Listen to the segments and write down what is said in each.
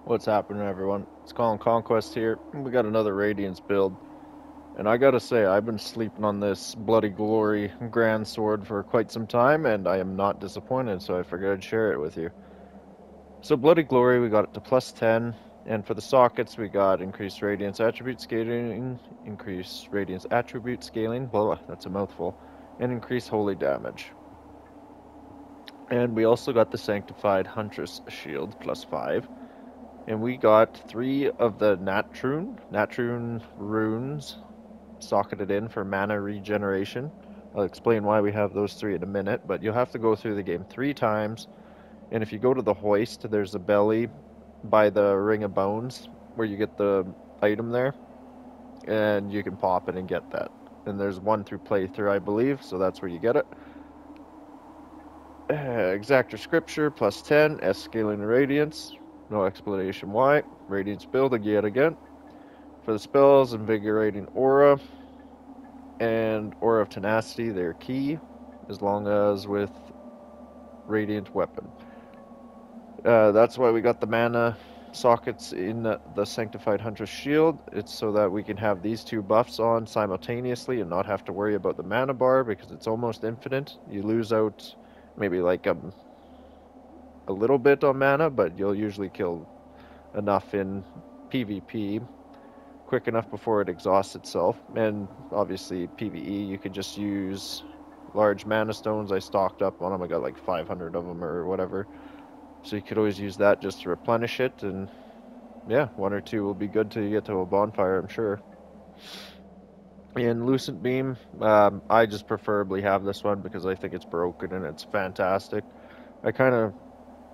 What's happening, everyone? It's Colin Conquest here. We got another Radiance build, and I gotta say, I've been sleeping on this Bloody Glory Grand Sword for quite some time, and I am not disappointed, so I figured I'd share it with you. So Bloody Glory, we got it to plus 10, and for the sockets, we got increased Radiance Attribute Scaling, increased Radiance Attribute Scaling, blah, that's a mouthful, and increased Holy Damage. And we also got the Sanctified Huntress Shield, plus 5. And we got 3 of the Natrune runes socketed in for mana regeneration. I'll explain why we have those 3 in a minute, but you'll have to go through the game 3 times. And if you go to the hoist, there's a belly by the Ring of Bones where you get the item there, and you can pop it and get that. And there's 1 through playthrough, I believe, so that's where you get it. Exactor Scripture, plus 10, S scaling and Radiance. No explanation why. Radiance building yet again. For the spells, Invigorating Aura and Aura of Tenacity, they're key, as long as with Radiant Weapon. That's why we got the mana sockets in the Sanctified Huntress Shield. It's so that we can have these 2 buffs on simultaneously and not have to worry about the mana bar, because it's almost infinite. You lose out maybe like a little bit on mana, but you'll usually kill enough in PvP quick enough before it exhausts itself. And obviously PvE, you could just use large mana stones. I stocked up on them. I got like 500 of them or whatever. So you could always use that just to replenish it. And yeah, 1 or 2 will be good till you get to a bonfire, I'm sure. In Lucent Beam, I just preferably have this one because I think it's broken and it's fantastic. I kind of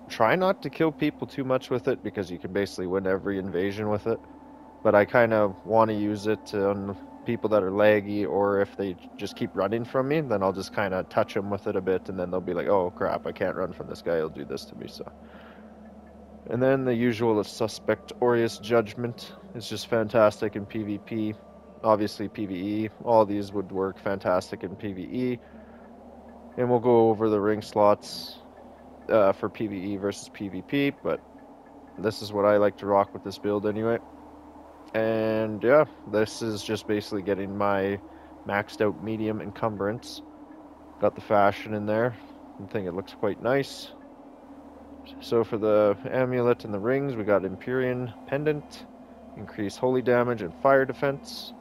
try not to kill people too much with it because you can basically win every invasion with it. But I kind of want to use it on people that are laggy, or if they just keep running from me, then I'll just kind of touch them with it a bit, and then they'll be like, oh crap, I can't run from this guy, he'll do this to me, so. And then the usual suspect Aureus Judgment is just fantastic in PvP. Obviously PvE, all these would work fantastic in PvE. And we'll go over the ring slots for PvE versus PvP, but this is what I like to rock with this build anyway. And yeah, this is just basically getting my maxed out medium encumbrance. Got the fashion in there. I think it looks quite nice. So for the amulet and the rings, we got Empyrean Pendant, increase holy damage and fire defense.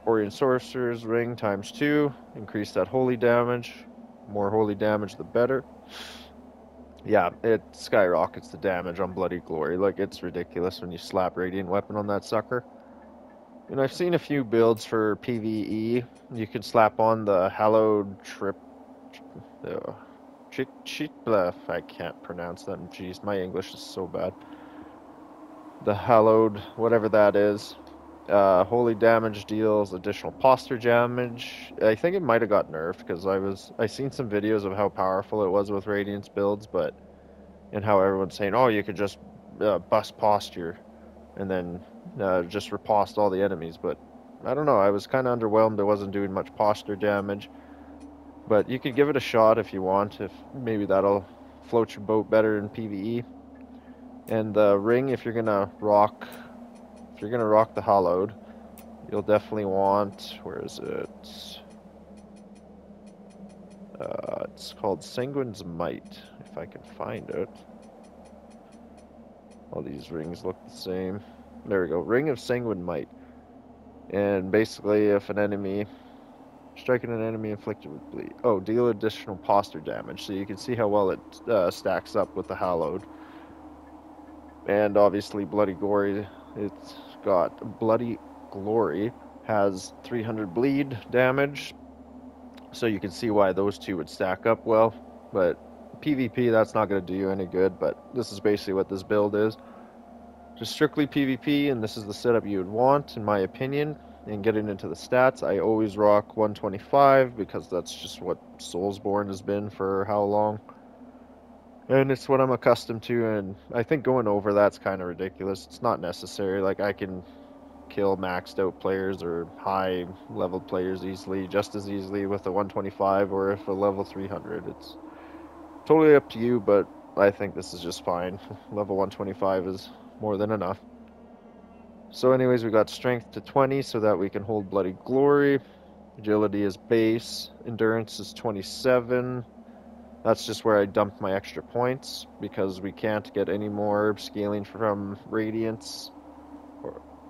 Orient Sorcerer's Ring times 2, increase that holy damage. More holy damage, the better. Yeah, it skyrockets the damage on Bloody Glory. Like, it's ridiculous when you slap Radiant Weapon on that sucker. And I've seen a few builds for PvE. You can slap on the Hallowed Trip... I can't pronounce that. Jeez, my English is so bad. The Hallowed, whatever that is. Holy damage deals additional posture damage. I think it might have got nerfed because I seen some videos of how powerful it was with Radiance builds, but and how everyone's saying, oh, you could just bust posture and then just riposte all the enemies. But I don't know. I was kind of underwhelmed. It wasn't doing much posture damage, but you could give it a shot if you want. If maybe that'll float your boat better in PvE. And the ring, if you're gonna rock the Hallowed, you'll definitely want, where is it? It's called Sanguine's Might, if I can find it. All these rings look the same. There we go, Ring of Sanguine Might. And basically, if an enemy, striking an enemy inflicted with bleed. Oh, deal additional posture damage. So you can see how well it stacks up with the Hallowed. And obviously, Bloody Glory, it's got Bloody Glory has 300 bleed damage, so you can see why those 2 would stack up well. But PvP, that's not going to do you any good, but this is basically what this build is. Just strictly PvP, and this is the setup you would want, in my opinion. And getting into the stats, I always rock 125, because that's just what Soulsborne has been for how long. And it's what I'm accustomed to, and I think going over that's kind of ridiculous. It's not necessary. Like, I can kill maxed out players or high leveled players easily, just as easily with a 125 or if a level 300. It's totally up to you, but I think this is just fine. Level 125 is more than enough. So anyways, we got strength to 20 so that we can hold Bloody Glory. Agility is base. Endurance is 27. That's just where I dumped my extra points because we can't get any more scaling from Radiance.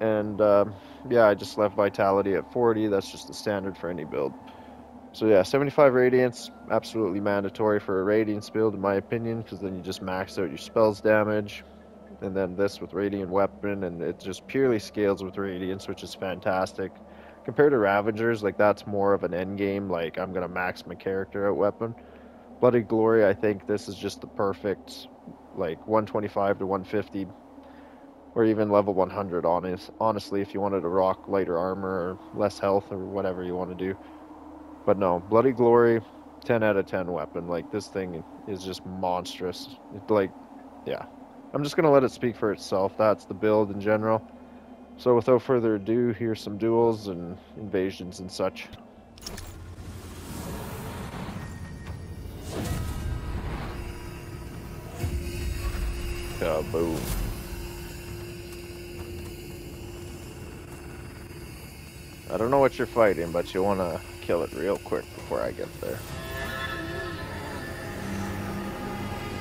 And yeah, I just left Vitality at 40. That's just the standard for any build. So yeah, 75 Radiance, absolutely mandatory for a Radiance build in my opinion, because then you just max out your spells damage. And then this with Radiant Weapon, and it just purely scales with Radiance, which is fantastic. Compared to Ravagers, like that's more of an end game, like I'm gonna max my character out weapon. Bloody Glory, I think this is just the perfect, like 125 to 150, or even level 100 honestly, if you wanted to rock lighter armor or less health or whatever you want to do. But no, Bloody Glory, 10 out of 10 weapon. Like this thing is just monstrous. It's like, yeah. I'm just gonna let it speak for itself. That's the build in general. So without further ado, here's some duels and invasions and such. Kaboom. I don't know what you're fighting, but you want to kill it real quick before I get there.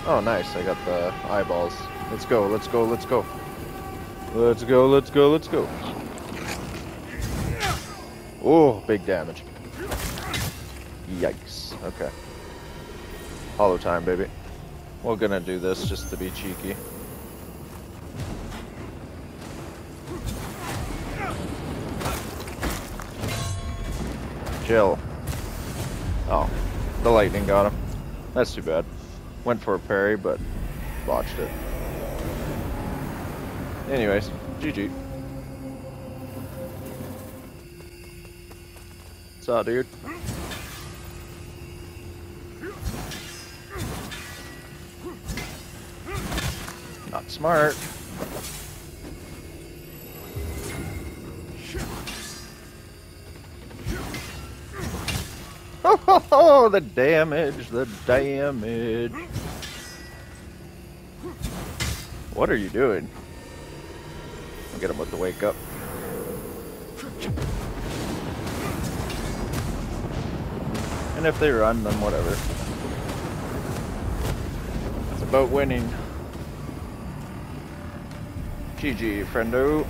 Oh, nice. I got the eyeballs. Let's go, let's go, let's go. Let's go, let's go, let's go. Oh, big damage. Yikes. Okay. Hollow time, baby. We're gonna do this just to be cheeky. Chill. Oh, the lightning got him. That's too bad. Went for a parry, but botched it. Anyways, GG. What's up, dude? Not smart. Oh, the damage, the damage. What are you doing? I'll get him with the wake up. And if they run, then whatever. It's about winning. GG, friendo.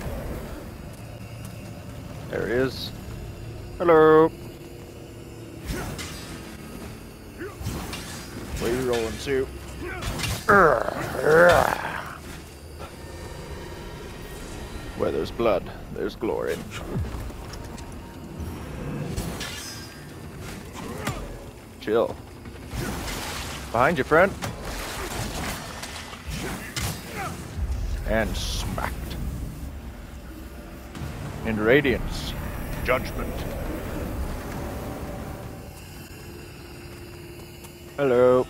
There he is. Hello. Where you rolling to? Where there's blood, there's glory. Chill. Behind you, friend. And smacked. In Radiance. Judgment. Hello.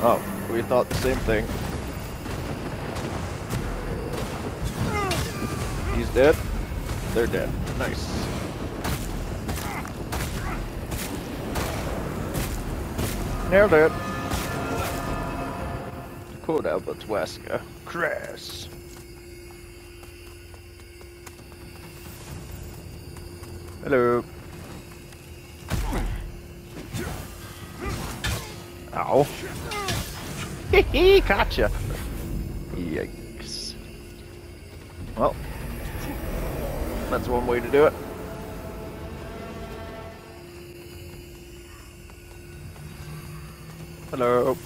Oh, we thought the same thing. He's dead. They're dead. Nice. Nailed it. Quote Albert Wesker. Crass. Hello. Ow. Hee gotcha. Yikes. Well, that's one way to do it. Hello.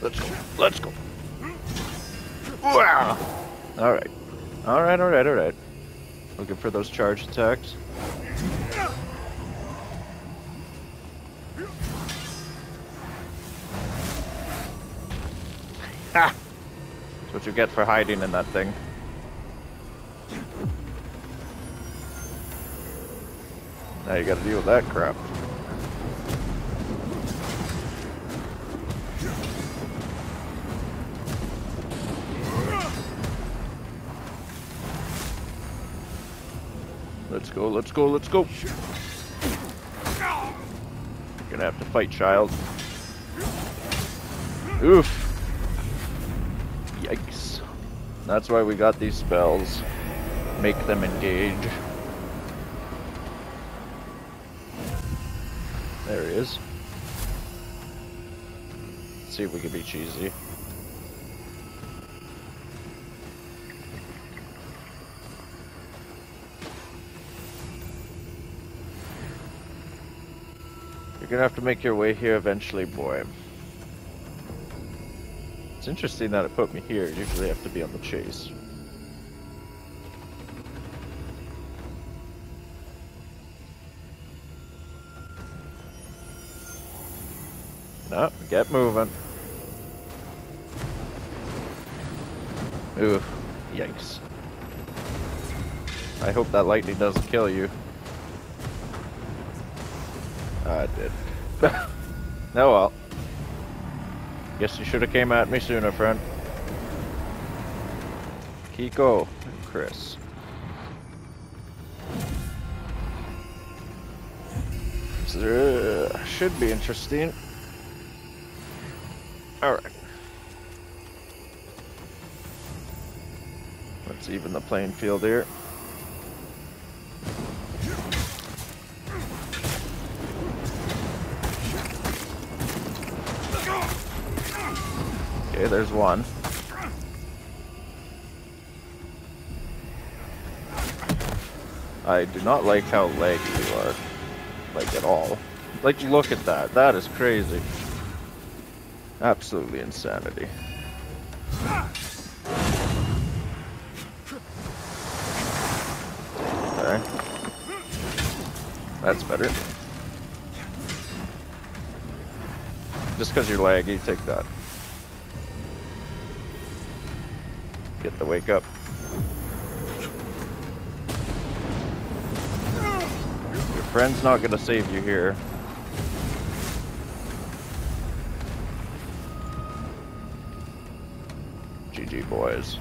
Let's go. Let's go. Wow. All right. All right. All right. All right. Looking for those charge attacks. Ha! That's what you get for hiding in that thing. Now you gotta deal with that crap. Let's go, let's go, let's go. gonna have to fight, child. Oof. Yikes. That's why we got these spells. Make them engage. There he is. Let's see if we can be cheesy. You're gonna have to make your way here eventually, boy. It's interesting that it put me here. You usually have to be on the chase. No, get moving. Ooh, yikes. I hope that lightning doesn't kill you. It did. Oh well. Guess you should have came at me sooner, friend. Kiko and Chris. Should be interesting. Alright. Let's even the playing field here. Okay, there's one. I do not like how laggy you are. Like, at all. Like, look at that. That is crazy. Absolutely insanity. Okay. That's better. Just because you're laggy, take that. Get the wake up. Your friend's not gonna save you here. GG, boys.